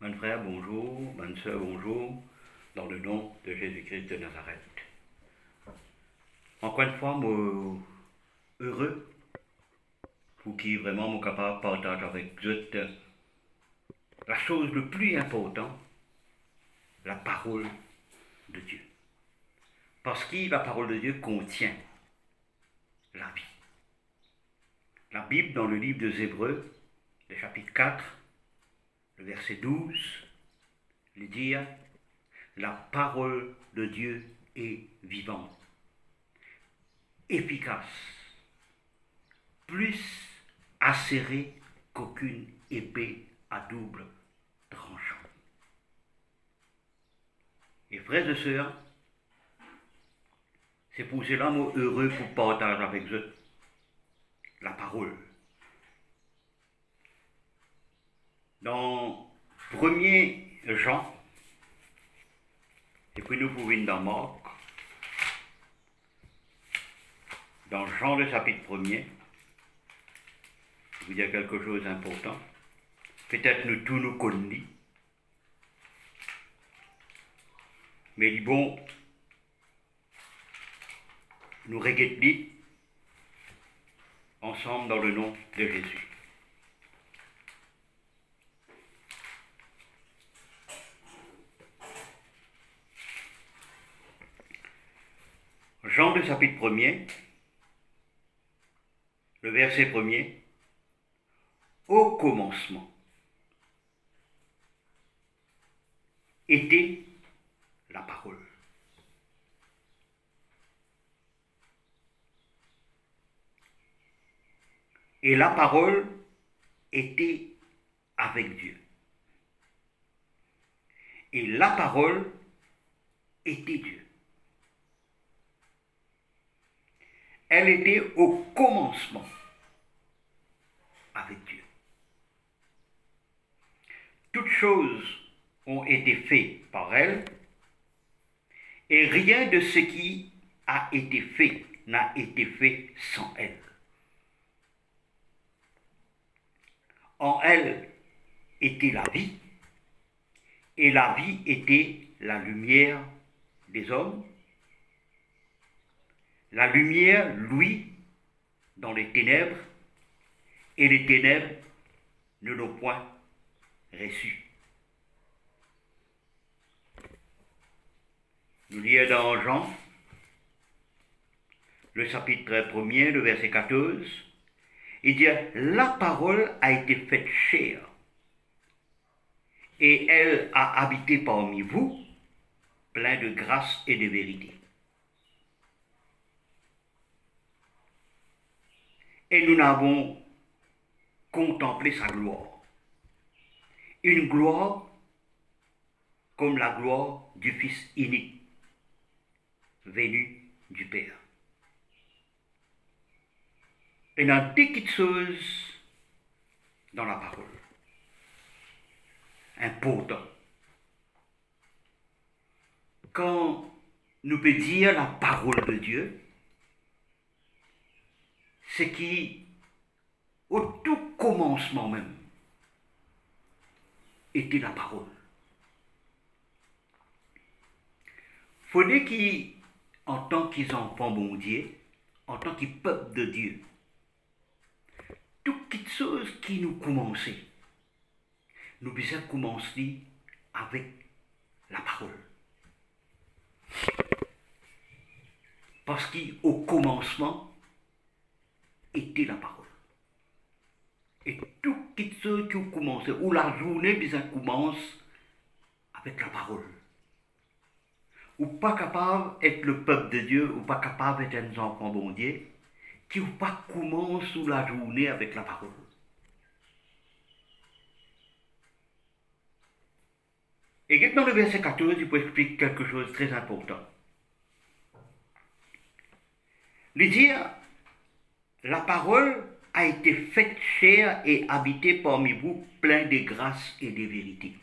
Bonne frère, bonjour. Bonne sœur, bonjour. Dans le nom de Jésus-Christ de Nazareth. Encore une fois, moi, heureux pour qui vraiment suis capable de partager avec vous la chose le plus importante, la parole de Dieu. Parce que la parole de Dieu contient la vie. La Bible, dans le livre des Hébreux, le chapitre 4, le verset 12, il dit « La parole de Dieu est vivante, efficace, plus acérée qu'aucune épée à double tranchant. » Et frères et sœurs, c'est pour cela que je suis heureux pour partager avec vous la parole. Dans 1er Jean, et puis nous pouvons dans Marc, dans Jean le chapitre 1er, je vous dire quelque chose d'important. Peut-être nous tous nous connaissons, mais il bon, nous regardons ensemble dans le nom de Jésus. Jean le chapitre 1er, le verset 1er, au commencement était la parole. Et la parole était avec Dieu. Et la parole était Dieu. Elle était au commencement avec Dieu. Toutes choses ont été faites par elle, et rien de ce qui a été fait n'a été fait sans elle. En elle était la vie, et la vie était la lumière des hommes. La lumière, lui, dans les ténèbres, et les ténèbres ne l'ont point reçu. Nous lisons dans Jean, le chapitre 1er, le verset 14, il dit « La parole a été faite chair, et elle a habité parmi vous, plein de grâce et de vérité. » Et nous n'avons contemplé sa gloire. Une gloire comme la gloire du Fils unique, venu du Père. Et dans des petites choses dans la parole, important. Quand nous peut dire la parole de Dieu, c'est qui, au tout commencement même, était la parole. Faudrait qu'ils, en tant qu'enfants bon Dieu, en tant que peuple de Dieu, toutes petites choses qui nous commençaient, nous devons commencer avec la parole. Parce qu'au commencement était la parole. Et toutes petites choses qui ont commencé, ou la journée ça commence avec la parole. Ou pas capable d'être le peuple de Dieu, ou pas capable d'être un enfant bon Dieu, qui ou pas commence sous la journée avec la parole. Et dans le verset 14, il peut expliquer quelque chose de très important. Il dit, la parole a été faite chair et habitée parmi vous, plein de grâce et de vérité.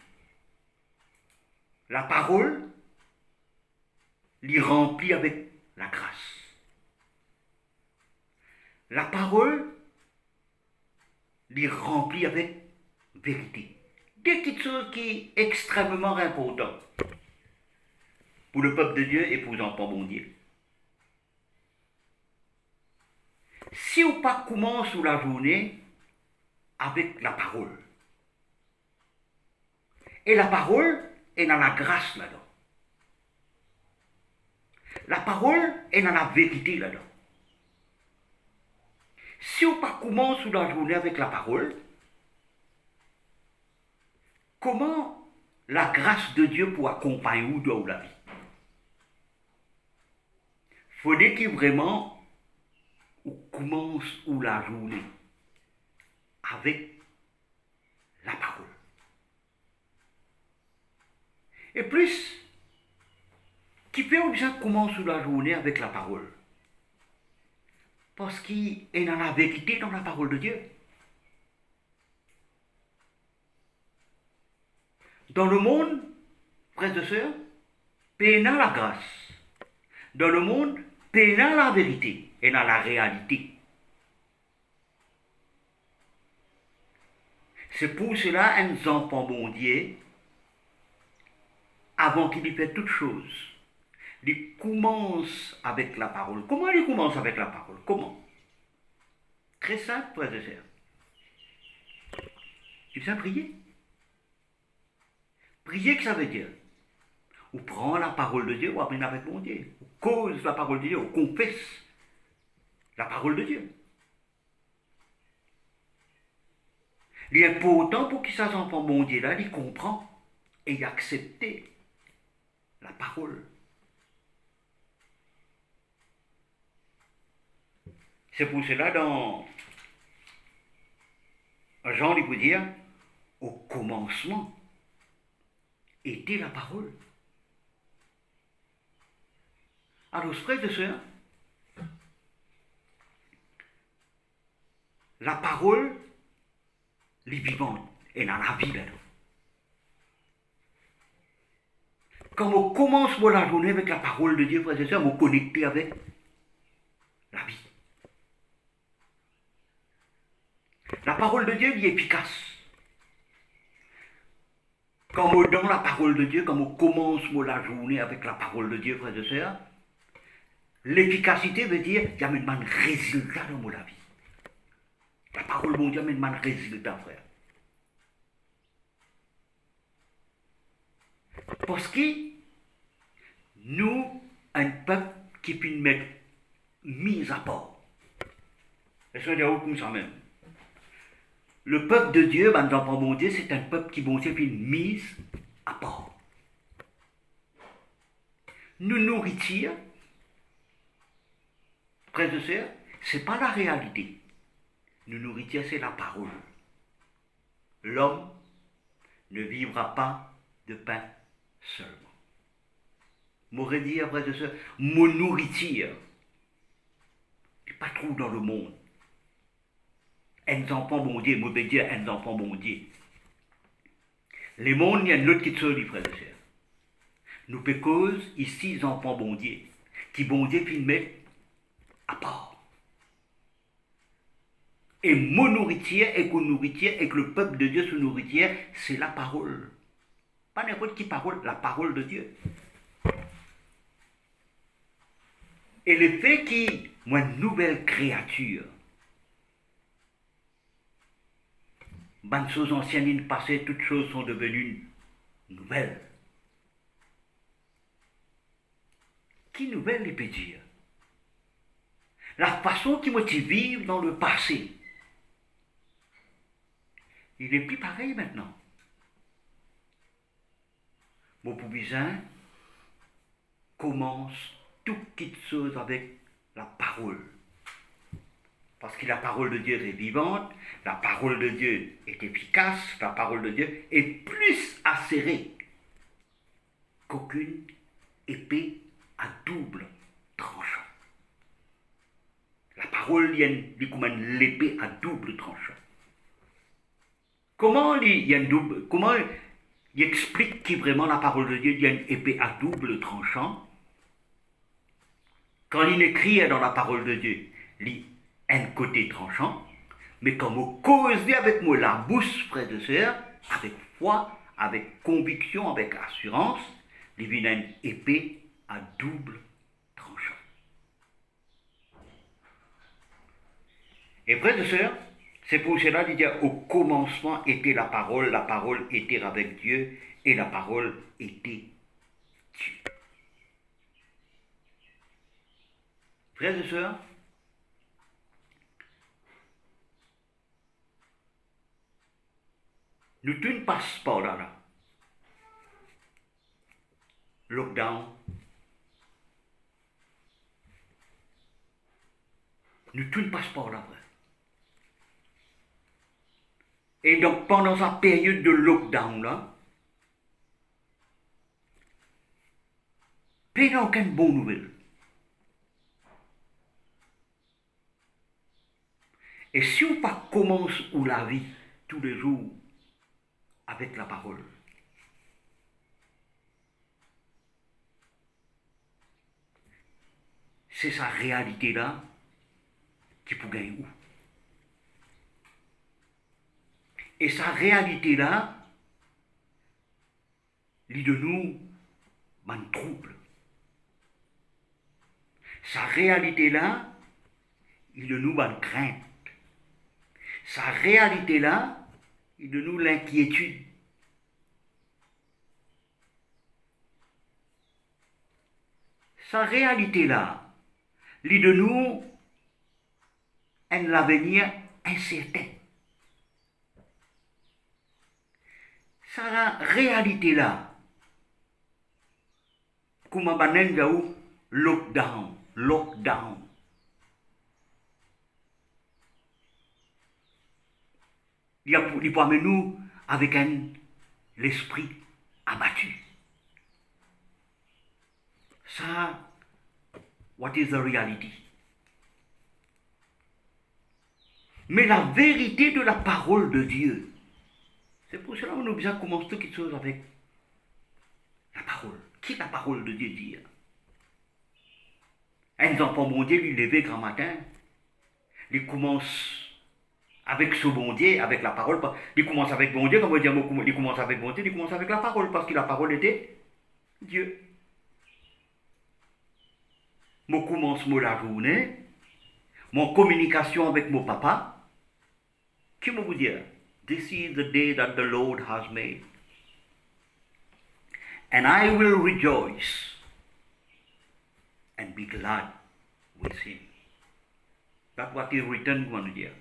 La parole l'y remplit avec la grâce. La parole l'y remplit avec vérité. des petites choses qui sont extrêmement importantes pour le peuple de Dieu et pour les enfants bon Dieu. Si on pas commence la journée avec la parole, et la parole est dans la grâce là-dedans. La parole est dans la vérité là-dedans. Si on pas commence la journée avec la parole, comment la grâce de Dieu pour accompagner ou dans la vie? Faudrait qu'il vraiment on commence ou la journée avec la parole. Et plus, qui fait déjà commence la journée avec la parole? Parce qu'il est dans la vérité, dans la parole de Dieu. Dans le monde, frères et sœurs, pénant la grâce. Dans le monde, pénant la vérité et dans la réalité. C'est pour cela un enfant bon Dieu, avant qu'il y fait toute chose, il commence avec la parole. Comment il commence avec la parole? Comment? Très simple, frères et sœurs. Tu sais prier? Prier, que ça veut dire? On prend la parole de Dieu, on apprend avec mon Dieu. On cause la parole de Dieu, on confesse la parole de Dieu. Il est important pour qu'ils ces enfants bon Dieu là, ils comprennent et ils acceptent la parole. C'est pour cela dans Jean, il peut dire, au commencement était la parole. Alors, frères et sœurs, la parole, les vivants, est dans la vie là-dedans. Quand on commence la journée avec la parole de Dieu, frères et sœurs, on connecte avec la vie. La parole de Dieu, elle est efficace. Quand on donne la parole de Dieu, quand on commence la journée avec la parole de Dieu, frères et sœurs, l'efficacité veut dire qu'il y a un résultat dans la vie. La parole de Dieu amène un résultat, frère. Parce que nous, un peuple qui peut mettre mis à part. Et ça, c'est comme ça même. Le peuple de Dieu, ben, nous enfants bon Dieu, c'est un peuple qui, bon Dieu, puis mise à part. Nous nourriture, frères et sœurs, c'est pas la réalité. Nous nourriture, c'est la parole. L'homme ne vivra pas de pain seulement. M'aurait dit, frères et sœurs, mon nourriture, n'est pas trop dans le monde. Un enfant bon Dieu, moi veux dire un enfant bon Dieu. Les mondes, il y a une autre qui se dit, frères et sœurs. Nous peut cause ici, les enfants bon Dieu, qui bon Dieu puis mettre à part. Et mon nourriture, et que nourriture, et que le peuple de Dieu se nourriture, c'est la parole. Pas n'importe qui parole, la parole de Dieu. Et le fait qu'il y a une nouvelle créature, bonnes choses anciennes passées, toutes choses sont devenues nouvelles. Qui nouvelle il peut dire? La façon qui me vivre dans le passé, il n'est plus pareil maintenant. Mon poubisin commence toute petite chose avec la parole. Parce que la parole de Dieu est vivante, la parole de Dieu est efficace, la parole de Dieu est plus acérée qu'aucune épée à double tranchant. La parole, il y a comme l'épée à double tranchant. Comment il explique que vraiment la parole de Dieu, il y a une épée à double tranchant? Quand il écrit dans la parole de Dieu, il un côté tranchant, mais quand on cause avec moi la bouche, frères et sœurs, avec foi, avec conviction, avec assurance, il vient une épée à double tranchant. Et frères et sœurs, c'est pour cela qu'il dit au commencement était la parole était avec Dieu, et la parole était Dieu. Frères et sœurs, nous tous ne passons pas là. Lockdown. Nous tous ne passons pas là. Et donc pendant sa période de lockdown là, il n'y a aucune bonne nouvelle. Et si on pas commence ou la vie tous les jours avec la parole, c'est sa réalité là qui peut gagner où. Et sa réalité là, il de nous un trouble. Sa réalité là, il de nous une crainte. Sa réalité là, il de nous l'inquiétude. Sa réalité là, il de nous un avenir incertain. Sa réalité là, comme on dit lockdown. Il peut amener nous avec l'esprit abattu. Ça, what is the reality? Mais la vérité de la parole de Dieu, c'est pour cela qu'on a besoin de commencer quelque chose avec la parole. Qui est la parole de Dieu dit? Un enfant bon Dieu, lui lever grand matin, il commence avec ce bon Dieu, avec la parole. Il commence avec bon Dieu, comme on dit, il commence avec bon Dieu, il commence avec la parole, parce que la parole était Dieu. Mon commencement la journée, mon communication avec mon papa, qui me vous dire? This is the day that the Lord has made. And I will rejoice and be glad with him. That's what is written, on dire.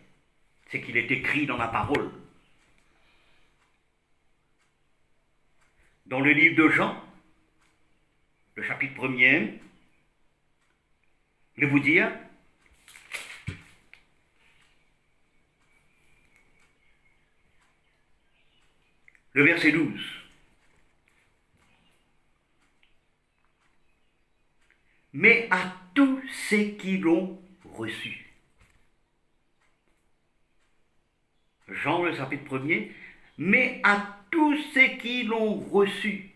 C'est qu'il est écrit dans la parole. Dans le livre de Jean, le chapitre 1er, je vais vous dire, le verset 12. Mais à tous ceux qui l'ont reçu. Jean, le chapitre 1er, mais à tous ceux qui l'ont reçu.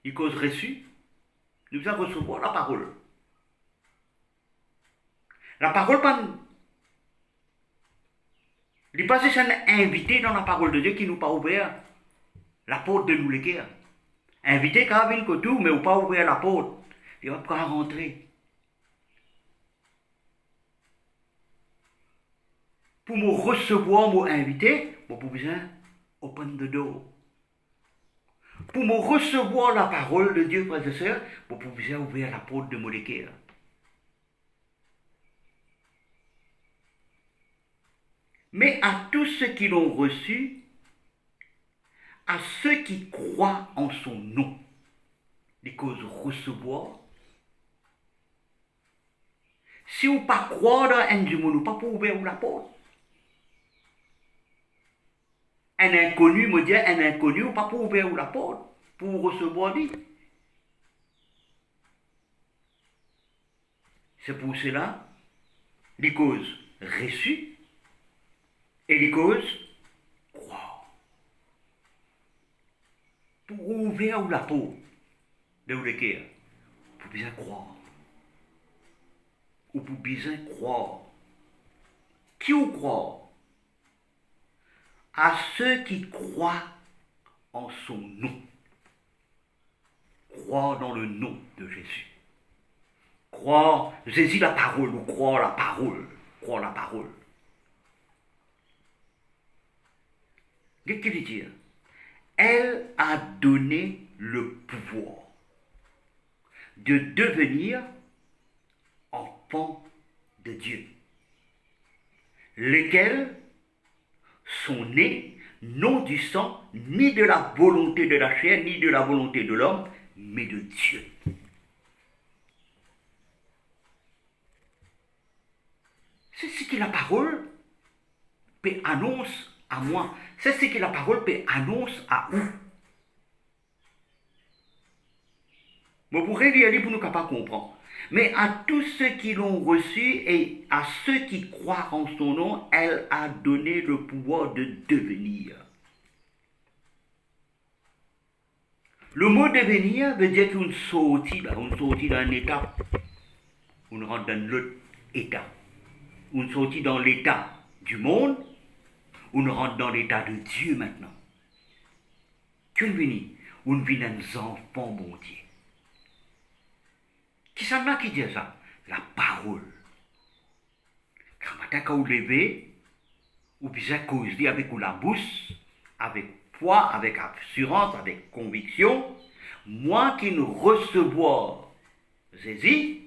Il cause reçu, nous allons recevoir la parole. La parole, il n'est pas juste un invité dans la parole de Dieu qui nous pas ouvert la porte de nous l'équerre. Invité quand il que tout, mais ou pas ouvrir la porte, il va pas rentrer. Pour me recevoir, mon invité, je peux besoin open the door. Pour me recevoir la parole de Dieu, frères et sœurs, je peux besoin ouvrir la porte de mon équerre. Mais à tous ceux qui l'ont reçu, à ceux qui croient en son nom, les causes recevoir. Si vous ne pas croire dans un du monde, pas pour ouvrir la porte. Un inconnu me dit, un inconnu, pas pour ouvrir la porte, pour recevoir lui. C'est pour cela, les causes reçues et les causes croire. Pour ouvrir la porte de l'équerre, pour bien croire. Ou pour bien croire. Qui ou croire? à ceux qui croient en son nom. Croire dans le nom de Jésus. Croire, Jésus la parole, ou croire la parole. Croire la parole. Qu'est-ce qu'il veut dire? Elle a donné le pouvoir de devenir enfant de Dieu, lesquels sont nés non du sang, ni de la volonté de la chair, ni de la volonté de l'homme, mais de Dieu. C'est ce que la parole peut annonce à moi. C'est ce que la parole peut annonce à vous. Vous pourrez lire pour nous capables de comprendre. Mais à tous ceux qui l'ont reçu et à ceux qui croient en son nom, elle a donné le pouvoir de devenir. Le mot devenir veut dire qu'on sortit d'un état, on rentre dans l'autre état. On sortit dans l'état du monde, on rentre dans l'état de Dieu maintenant. Qu'on vient, on vit des enfants bon Dieu. Qui ça qui dit ça? La parole. Quand matin quand vous levez, vous pouvez causer avec la bouche, avec foi, avec assurance, avec conviction. Moi qui ne recevoir Jésus,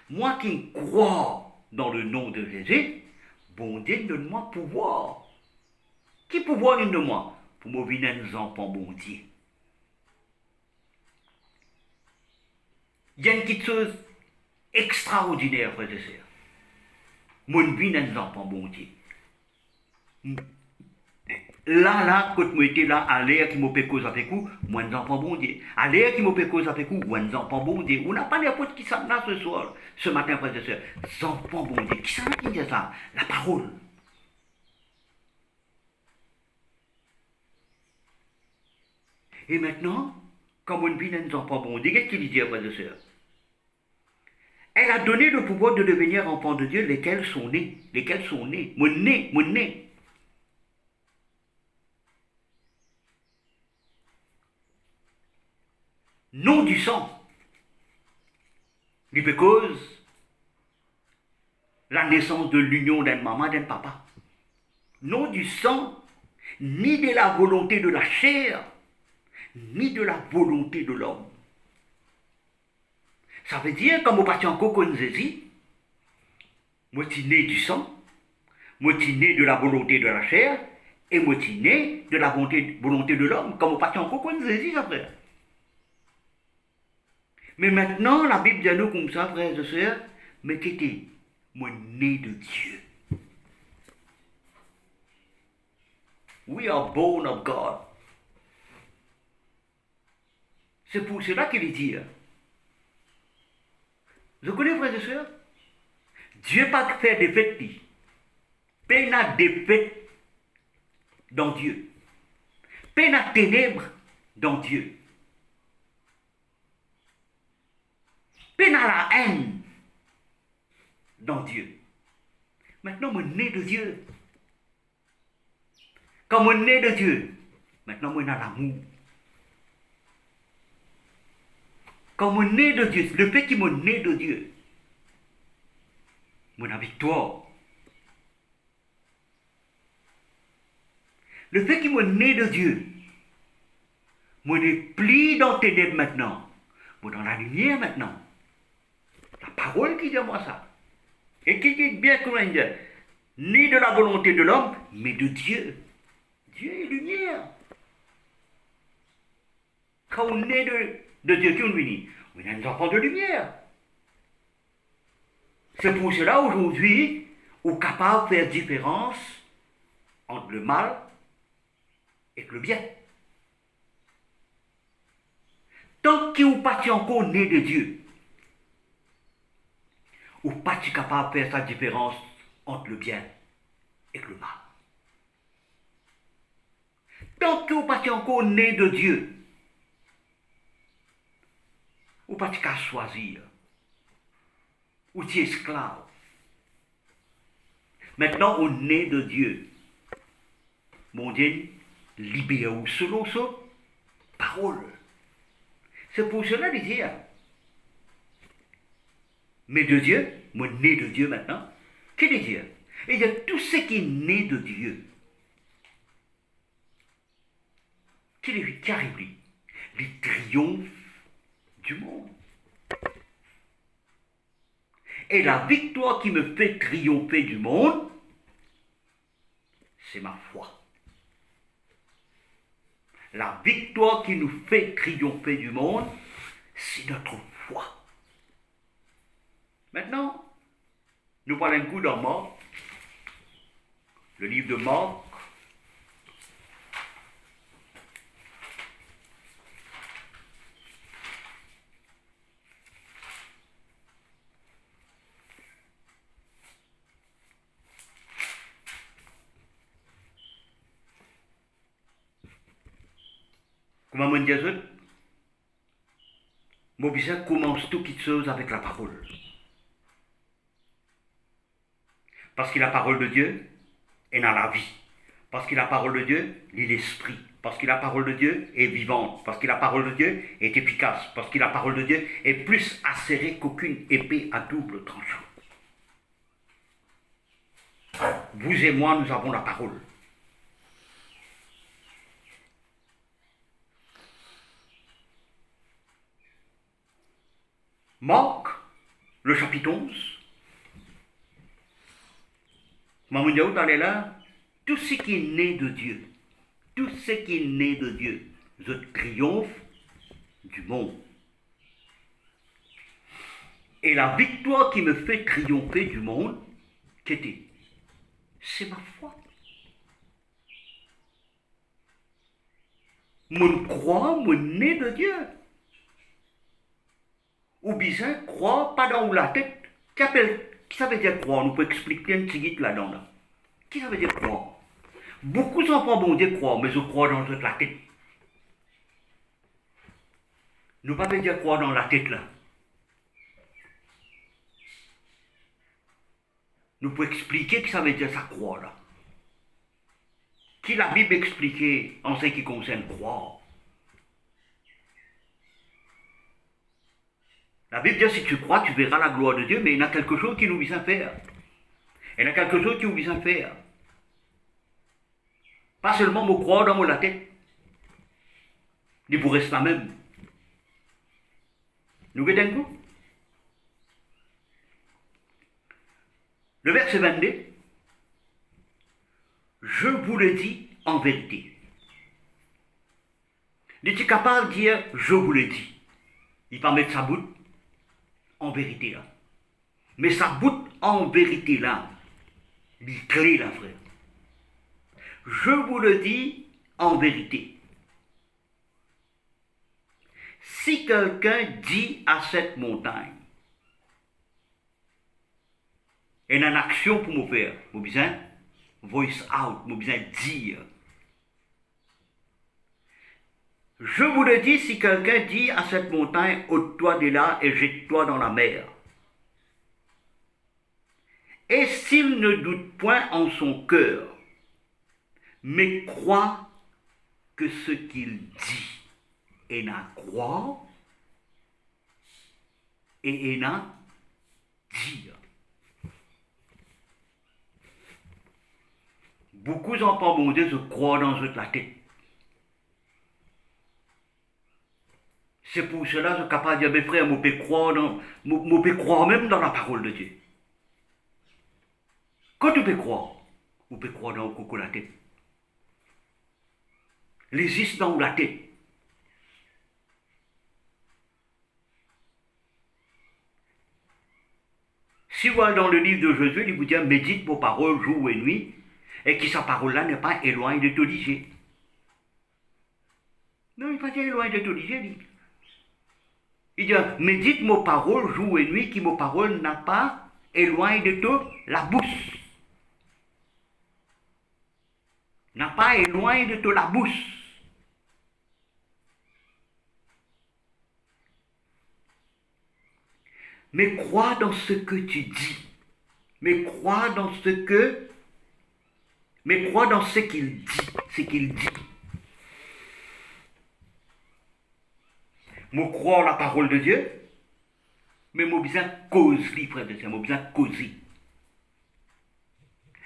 moi qui crois dans le nom de Jésus, bon Dieu donne-moi pouvoir. Qui pouvoir donne-moi? Pour me venir des enfants bon Dieu. Il y a une petite chose extraordinaire, frère et sœur. Mon vie des enfants bon Dieu. Là, quand moi j'étais là, à l'air qui m'a fait cause avec vous, moi des enfants bon Dieu. À l'air qui m'a fait cause avec vous, moi des enfants bon Dieu. On n'a pas n'importe qui ça là ce soir, ce matin, frère et sœur. Des enfants bon Dieu. Qui ça qui dit ça? La parole. Et maintenant, comme on vit des enfants bon Dieu, qu'est-ce qu'il dit, frère et sœur? Elle a donné le pouvoir de devenir enfants de Dieu, lesquels sont nés. Lesquels sont nés. Mon nez. Non du sang. Il cause la naissance de l'union d'un maman, d'un papa. Non du sang, ni de la volonté de la chair, ni de la volonté de l'homme. Ça veut dire, comme au parti encore qu'on nous dit, moi je suis né du sang, moi je suis né de la volonté de la chair, et moi je suis né de la volonté de l'homme, comme au parti encore qu'on nous dit, ça frère. Mais maintenant, la Bible dit à nous comme ça, frères et sœurs, mais qui était moi né de Dieu. We are born of God. C'est pour cela qu'il dit. Vous connaissez, frères et sœurs? Dieu n'a pas fait des fêtes. Peine à des fêtes dans Dieu. Peine à ténèbres dans Dieu. Peine à la haine dans Dieu. Maintenant, on est né de Dieu. Quand on est né de Dieu, maintenant on a l'amour. Quand on est né de Dieu, le fait qu'il est né de Dieu, on a victoire. Le fait qu'il est né de Dieu, on n'est plus dans les ténèbres maintenant, on est dans la lumière maintenant. La parole qui dit à moi ça. Et qui dit bien comment il dit, ni de la volonté de l'homme, mais de Dieu. Dieu est lumière. Quand on est de Dieu, qui on est? On est des enfants de lumière. C'est pour cela aujourd'hui, on est capable de faire différence entre le mal et le bien. Tant qu'on n'est pas encore né de Dieu, on n'est pas capable de faire sa différence entre le bien et le mal. Tant qu'on n'est pas encore né de Dieu, on n'est pas capable de choisir. Ou tu es esclave. Maintenant, on est de Dieu. mon Dieu, libère ou selon sa parole. C'est pour cela qu'il dit, mais de Dieu, moi né de Dieu maintenant, qu'est-ce qu'il dit? Il y a tout ce qui est né de Dieu. Qui arrive lui? Il triomphe du monde. Et la victoire qui me fait triompher du monde, c'est ma foi. La victoire qui nous fait triompher du monde, c'est notre foi. Maintenant, nous parlons un coup dans Marc, le livre de Marc. Comment me dire ça? Mon business commence tout quelque chose avec la parole. Parce que la parole de Dieu est dans la vie. Parce que la parole de Dieu est l'esprit. Parce que la parole de Dieu est vivante. Parce que la parole de Dieu est efficace. Parce que la parole de Dieu est plus acérée qu'aucune épée à double tranchant. Vous et moi, nous avons la parole. Marc, le chapitre 11. Maman Diaou, allez là, tout ce qui est né de Dieu, tout ce qui est né de Dieu, je triomphe du monde. Et la victoire qui me fait triompher du monde, qu'était? C'est ma foi. Mon croix, mon né de Dieu. Ou bien croire pas dans la tête. Qui ça veut dire croire? Nous pouvons expliquer un petit guide là-dedans. Là. Qui ça veut dire croire? Beaucoup d'enfants bon Dieu croient, mais je crois dans toute la tête. Nous ne pouvons pas dire croire dans la tête là. Nous pouvons expliquer que ça veut dire ça croire là. Qui la Bible expliquait en ce qui concerne croire? La Bible dit si tu crois, tu verras la gloire de Dieu, mais il y a quelque chose qui nous vient faire. Il y a quelque chose qui nous vient faire. Pas seulement me croire dans la tête. Il vous reste la même. Nous regardons un coup. Le verset 22. Je vous le dis en vérité. Il est capable de dire je vous le dis. Il va mettre sa boute en vérité là. Mais sa boute en vérité là, il clé là, frère. Je vous le dis en vérité. Si quelqu'un dit à cette montagne, et une action pour me faire, j'ai besoin voice out, j'ai besoin dire. Je vous le dis, si quelqu'un dit à cette montagne, ôte-toi de là et jette-toi dans la mer. Et s'il ne doute point en son cœur, mais croit que ce qu'il dit est à croire et est à dire. Beaucoup d'enfants bon Dieu se croient dans la tête. C'est pour cela que je suis capable de dire, mes frères, je peux croire même dans la parole de Dieu. Quand tu peux croire, vous pouvez croire dans le coco la tête. L'existe dans la tête. Si vous allez dans le livre de Jésus, il vous dit médite vos paroles jour et nuit, et que sa parole-là n'est pas éloignée de te dire. Non, il n'est pas éloigné de te dire. Il dit médite vos paroles jour et nuit, que vos paroles n'a pas éloigné de toi la bouche. N'a pas éloigné de toi la bouche. Mais crois dans ce que tu dis. Mais crois dans ce que mais crois dans ce qu'il dit. Ce qu'il dit. Moi crois la parole de Dieu, mais moi besoin cause, frère de Dieu, moi besoin causer.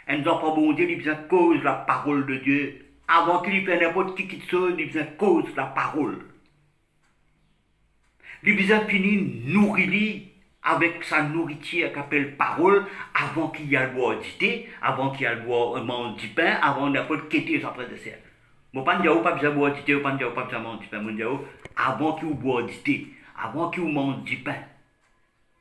Un enfant bon Dieu, il besoin cause la parole de Dieu. Avant qu'il fasse n'importe qui te sonne, il besoin cause la parole. Il besoin finir nourrir avec sa nourriture qu'appelle parole, avant qu'il y ait le boire du thé, avant qu'il y ait le boire manger du pain, avant n'importe qui quitter sa frère de Dieu. Moi, pas dire pas besoin boire du thé, pas dire pas besoin manger du pain, moi dire avant qu'il boit du thé, avant qu'il mange du pain,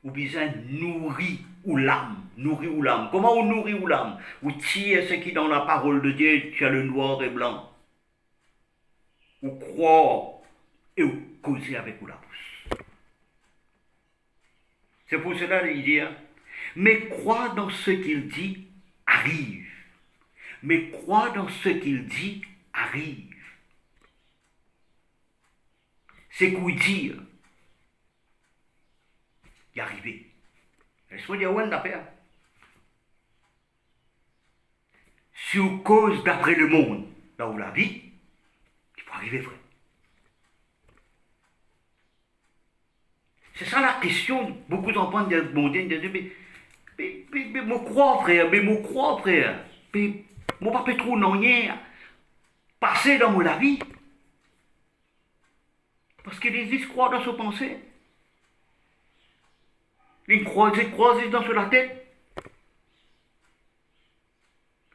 ou besoin nourrir ou l'âme, nourrir ou l'âme. Comment on nourrit ou l'âme? Ou tire ce qui est dans la parole de Dieu, tu as le noir et blanc. Ou croire et ou causer avec ou la bouche. C'est pour cela qu'il dit, hein? Mais crois dans ce qu'il dit, arrive. Mais crois dans ce qu'il dit, arrive. C'est quoi dire, y arriver. Laisse-moi dire, ouais, l'affaire. Si on cause d'après le monde, là où la vie, tu peux arriver, frère. C'est ça la question. Beaucoup d'enfants disent, bon Dieu, mais mon croix, frère, mais mon croix, frère. Mais mon papa trop non rien passer dans la vie. Parce qu'il existe croix dans ses pensées. Une croisée dans la tête. Il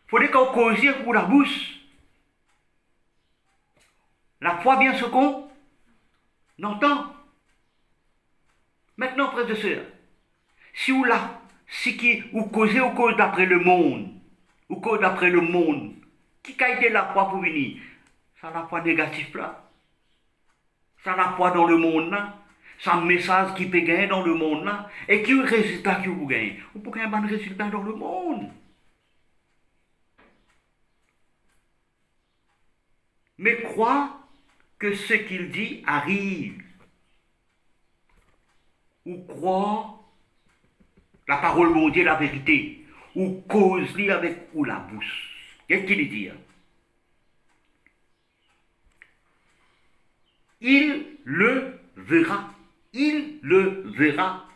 faudrait qu'on cause pour la bouche. La foi vient ce qu'on entend. Maintenant, frères et sœurs, si vous là, vous causez ou cause d'après le monde, ou cause d'après le monde, qui a été la foi pour venir? Ça la foi négative là. Ça la foi dans le monde là. C'est un message qui peut gagner dans le monde là. Et qui est le résultat que vous gagnez? Vous pouvez gagner un bon résultat dans le monde. Mais crois que ce qu'il dit arrive. Ou crois la parole de Dieu, la vérité. Ou cause-lui avec ou la bouche. Qu'est-ce qu'il dit? Il le verra. Il le verra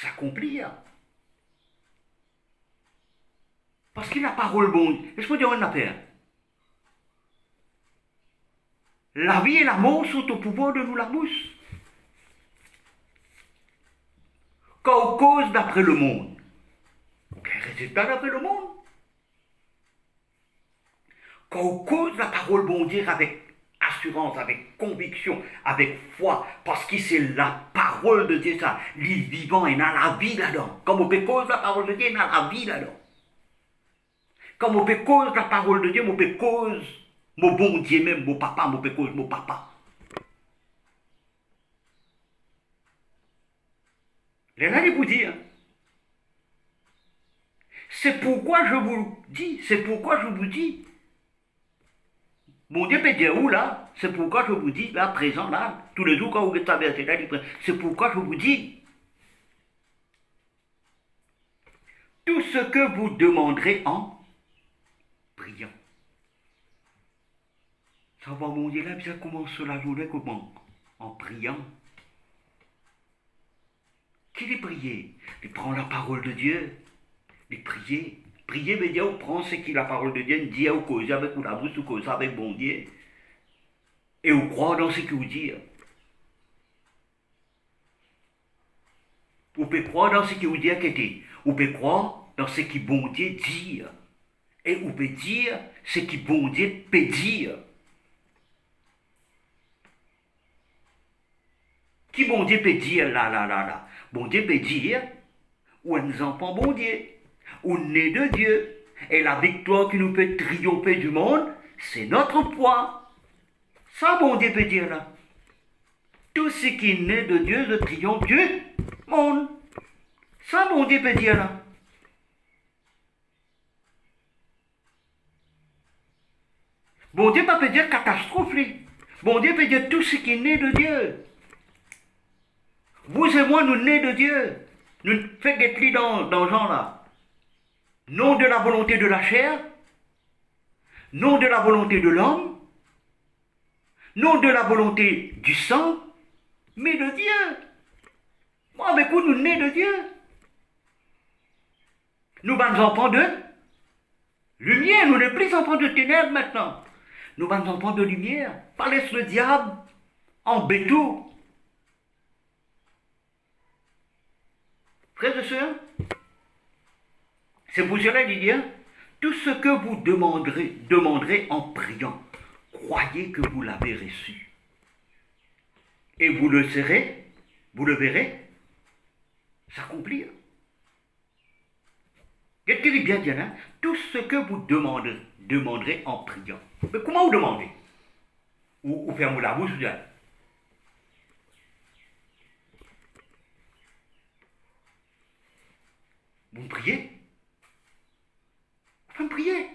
s'accomplir. Parce qu'il a la parole bonne. Laisse-moi dire une affaire. La vie et la mort sont au pouvoir de nous la bouche. Quand on cause d'après le monde, aucun résultat d'après le monde. Quand on cause la parole bon Dieu avec assurance, avec conviction, avec foi, parce que c'est la parole de Dieu, ça, l'île vivant, et dans la vie là-dedans. Comme on peut cause la parole de Dieu, il y a la vie là-dedans. Comme on peut cause la parole de Dieu, on peut cause mon bon Dieu même, mon papa, on peut cause mon papa. Là, il vous dit, hein. C'est pourquoi je vous dis, mon Dieu peut dire où là, c'est pourquoi je vous dis, là, présent, là, tous les jours quand vous traversez là, c'est pourquoi je vous dis, tout ce que vous demanderez en priant. Ça va, mon Dieu, là, ça commence la journée comment? En priant. Qui les prier? Il prend la parole de Dieu, les prier. Prier veut dire, on prend ce qui la parole de Dieu dit, on cause avec la bouche, on cause avec bon Dieu. Et on croit dans ce qu'il vous dit. On peut croire dans ce qu'il vous dit à côté. On peut croire dans ce qui bon Dieu dit. Et on peut dire ce qui bon Dieu peut dire. Qui bon Dieu peut dire là. Bon Dieu peut dire, ou un enfant bon Dieu, ou né de Dieu. Et la victoire qui nous fait triompher du monde, c'est notre foi. Ça, bon Dieu peut dire là. Tout ce qui est né de Dieu, le triomphe du monde. Ça, bon Dieu peut dire là. Bon Dieu peut dire catastrophe. Bon Dieu peut dire tout ce qui est né de Dieu. Vous et moi, nous nés de Dieu. Nous faisons des dans genre là. Non de la volonté de la chair, non de la volonté de l'homme, non de la volonté du sang, mais de Dieu. Moi, avec vous, nous nés de Dieu. Nous sommes enfants de lumière, nous ne sommes plus enfants de ténèbres maintenant. Nous sommes enfants de lumière. Pas laisse le diable embêter tout. Frères et sœurs, c'est pour cela qu'il dit, tout ce que vous demanderez en priant, croyez que vous l'avez reçu. Et vous le verrez s'accomplir. Qu'est-ce qu'il dit bien dire, hein? Tout ce que vous demanderez en priant. Mais comment vous demandez? Ou fermez la bouche, vous me priez? Vous me priez.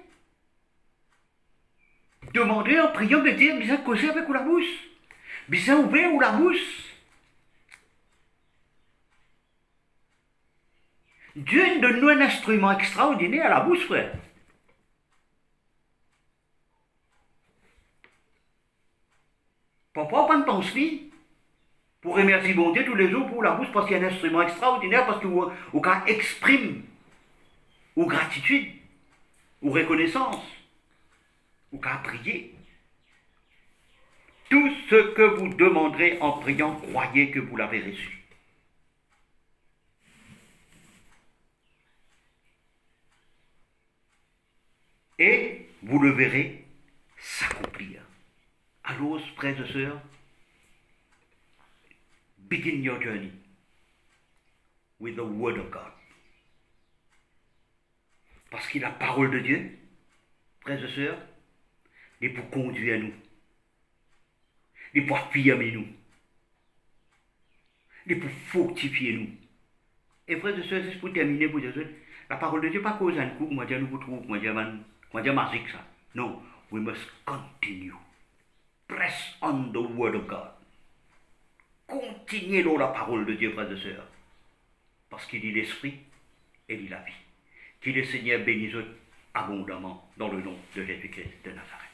Demandez en priant, mais dire, bien causer avec la bouche. Bien ouvert ou la bouche. Dieu donne nous un instrument extraordinaire à la bouche, frère. Pourquoi pas pense pour remercier bon Dieu tous les jours pour la bouche parce qu'il y a un instrument extraordinaire, parce que vous exprime ou gratitude, ou reconnaissance, ou qu'à prier. Tout ce que vous demanderez en priant, croyez que vous l'avez reçu. Et vous le verrez s'accomplir. Alors, frères et sœurs, begin your journey with the word of God. Parce que la parole de Dieu, frères et sœurs, est pour conduire nous, est pour affirmer nous, est pour fortifier nous. Et frères et sœurs, c'est pour terminer, pour dire, la parole de Dieu, pas cause un coup, moi dire nous trouve, moi dire magique ça. Non, we must continue. Press on the word of God. Continuez dans la parole de Dieu, frères et sœurs. Parce qu'il dit l'esprit et il dit la vie. Que le Seigneur bénisse abondamment dans le nom de Jésus-Christ de Nazareth.